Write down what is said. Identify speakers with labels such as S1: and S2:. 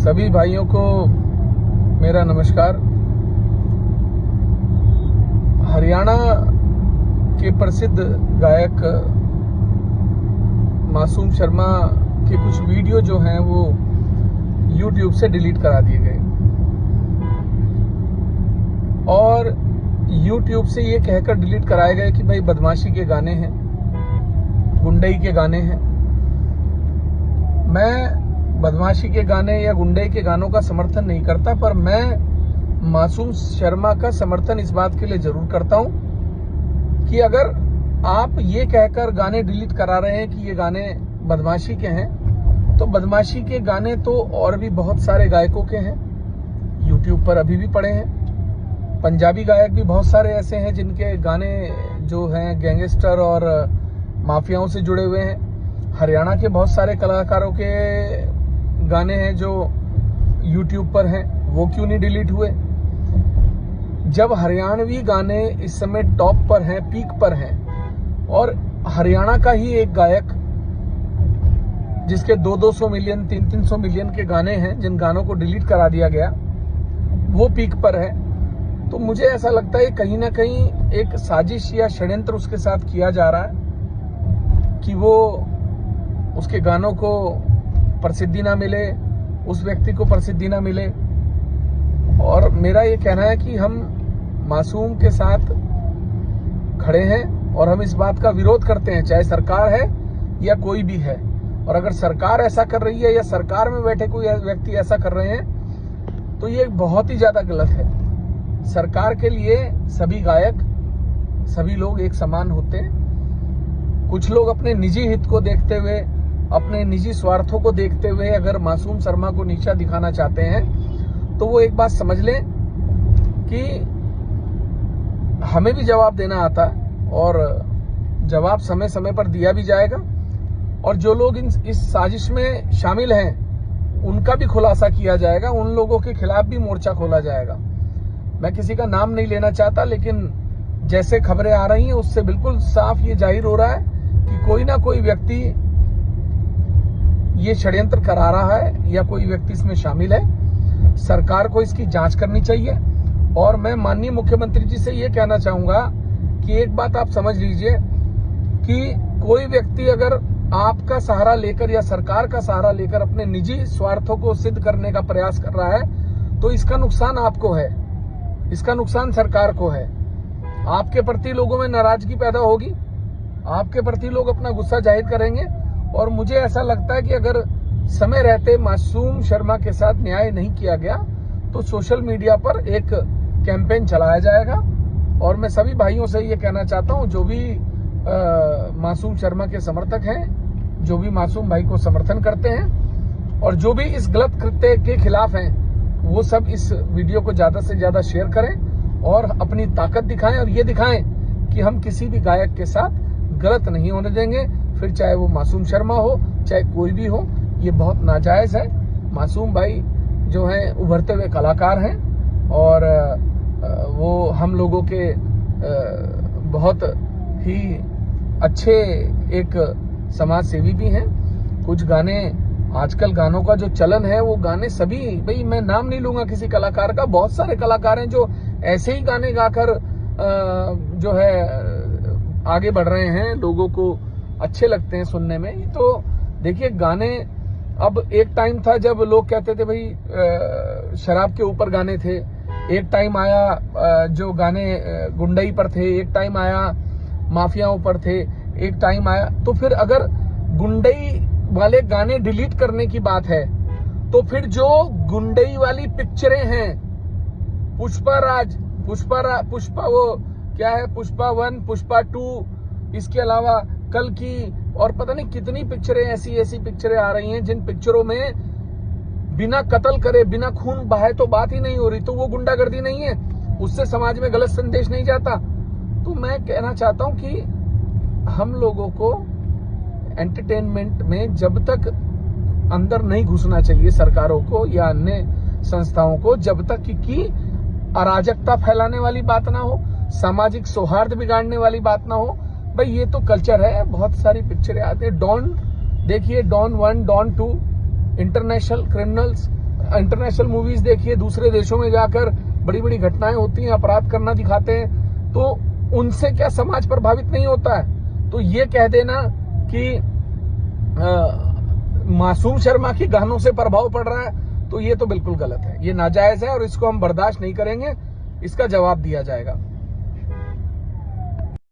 S1: सभी भाइयों को मेरा नमस्कार। हरियाणा के प्रसिद्ध गायक मासूम शर्मा के कुछ वीडियो जो हैं वो YouTube से डिलीट करा दिए गए और YouTube से ये कहकर डिलीट कराए गए कि भाई बदमाशी के गाने हैं, गुंडई के गाने हैं। मैं बदमाशी के गाने या गुंडई के गानों का समर्थन नहीं करता, पर मैं मासूम शर्मा का समर्थन इस बात के लिए जरूर करता हूं कि अगर आप ये कहकर गाने डिलीट करा रहे हैं कि ये गाने बदमाशी के हैं, तो बदमाशी के गाने तो और भी बहुत सारे गायकों के हैं, YouTube पर अभी भी पड़े हैं। पंजाबी गायक भी बहुत सारे ऐसे हैं जिनके गाने जो हैं गैंगस्टर और माफियाओं से जुड़े हुए हैं। हरियाणा के बहुत सारे कलाकारों के गाने हैं जो YouTube पर हैं, वो क्यों नहीं डिलीट हुए? जब हरियाणवी गाने इस समय टॉप पर हैं, पीक पर हैं, और हरियाणा का ही एक गायक जिसके 200 मिलियन 300 मिलियन के गाने हैं, जिन गानों को डिलीट करा दिया गया, वो पीक पर है, तो मुझे ऐसा लगता है कहीं ना कहीं एक साजिश या षड्यंत्र उसके साथ किया जा रहा है कि वो उसके गानों को प्रसिद्धि ना मिले, उस व्यक्ति को प्रसिद्धि ना मिले। और मेरा ये कहना है कि हम मासूम के साथ खड़े हैं और हम इस बात का विरोध करते हैं, चाहे सरकार है या कोई भी है। और अगर सरकार ऐसा कर रही है या सरकार में बैठे कोई व्यक्ति ऐसा कर रहे हैं तो ये बहुत ही ज्यादा गलत है। सरकार के लिए सभी गायक, सभी लोग एक समान होते हैं। कुछ लोग अपने निजी हित को देखते हुए, अपने निजी स्वार्थों को देखते हुए अगर मासूम शर्मा को नीचा दिखाना चाहते हैं तो वो एक बात समझ लें कि हमें भी जवाब देना आता है और जवाब समय समय पर दिया भी जाएगा। और जो लोग इस साजिश में शामिल हैं उनका भी खुलासा किया जाएगा, उन लोगों के खिलाफ भी मोर्चा खोला जाएगा। मैं किसी का नाम नहीं लेना चाहता, लेकिन जैसे खबरें आ रही हैं उससे बिल्कुल साफ ये जाहिर हो रहा है कि कोई ना कोई व्यक्ति ये षड्यंत्र करा रहा है या कोई व्यक्ति इसमें शामिल है। सरकार को इसकी जांच करनी चाहिए। और मैं माननीय मुख्यमंत्री जी से ये कहना चाहूंगा कि एक बात आप समझ लीजिए कि कोई व्यक्ति अगर आपका सहारा लेकर या सरकार का सहारा लेकर अपने निजी स्वार्थों को सिद्ध करने का प्रयास कर रहा है तो इसका नुकसान आपको है, इसका नुकसान सरकार को है। आपके प्रति लोगों में नाराजगी पैदा होगी, आपके प्रति लोग अपना गुस्सा जाहिर करेंगे। और मुझे ऐसा लगता है कि अगर समय रहते मासूम शर्मा के साथ न्याय नहीं किया गया तो सोशल मीडिया पर एक कैंपेन चलाया जाएगा। और मैं सभी भाइयों से ये कहना चाहता हूं, जो भी मासूम शर्मा के समर्थक हैं, जो भी मासूम भाई को समर्थन करते हैं और जो भी इस गलत कृत्य के खिलाफ हैं, वो सब इस वीडियो को ज्यादा से ज्यादा शेयर करें और अपनी ताकत दिखाएं और ये दिखाएं कि हम किसी भी गायक के साथ गलत नहीं होने देंगे, फिर चाहे वो मासूम शर्मा हो चाहे कोई भी हो। ये बहुत नाजायज है। मासूम भाई जो हैं उभरते हुए कलाकार हैं और वो हम लोगों के बहुत ही अच्छे एक समाज सेवी भी हैं। कुछ गाने आजकल गानों का जो चलन है वो गाने सभी, भाई मैं नाम नहीं लूंगा किसी कलाकार का, बहुत सारे कलाकार हैं जो ऐसे ही गाने गाकर जो है आगे बढ़ रहे हैं, लोगों को अच्छे लगते हैं सुनने में। तो देखिए गाने, अब एक टाइम था जब लोग कहते थे भाई शराब के ऊपर गाने थे, एक टाइम आया जो गाने गुंडई पर थे, एक टाइम आया माफियाओं पर थे, एक टाइम आया। तो फिर अगर गुंडई वाले गाने डिलीट करने की बात है तो फिर जो गुंडई वाली पिक्चरें हैं, पुष्पा राज, पुष्पा वो क्या है, पुष्पा 1, पुष्पा 2, इसके अलावा कल की और पता नहीं कितनी पिक्चरें ऐसी पिक्चरें आ रही हैं जिन पिक्चरों में बिना कत्ल करे, बिना खून बहाए तो बात ही नहीं हो रही, तो वो गुंडागर्दी नहीं है, उससे समाज में गलत संदेश नहीं जाता। तो मैं कहना चाहता हूं कि हम लोगों को एंटरटेनमेंट में जब तक अंदर नहीं घुसना चाहिए, सरकारों को या अन्य संस्थाओं को, जब तक कि अराजकता फैलाने वाली बात ना हो, सामाजिक सौहार्द बिगाड़ने वाली बात ना हो। भाई ये तो कल्चर है, बहुत सारी पिक्चरें आती है। डॉन देखिए, Don 1, Don 2, international criminals, international movies देखिए, दूसरे देशों में जाकर बड़ी बड़ी घटनाएं होती हैं, अपराध करना दिखाते हैं, तो उनसे क्या समाज प्रभावित नहीं होता है? तो ये कह देना कि मासूम शर्मा की गानों से प्रभाव पड़ रहा है, तो ये तो बिल्कुल गलत है, ये नाजायज है और इसको हम बर्दाश्त नहीं करेंगे, इसका जवाब दिया जाएगा।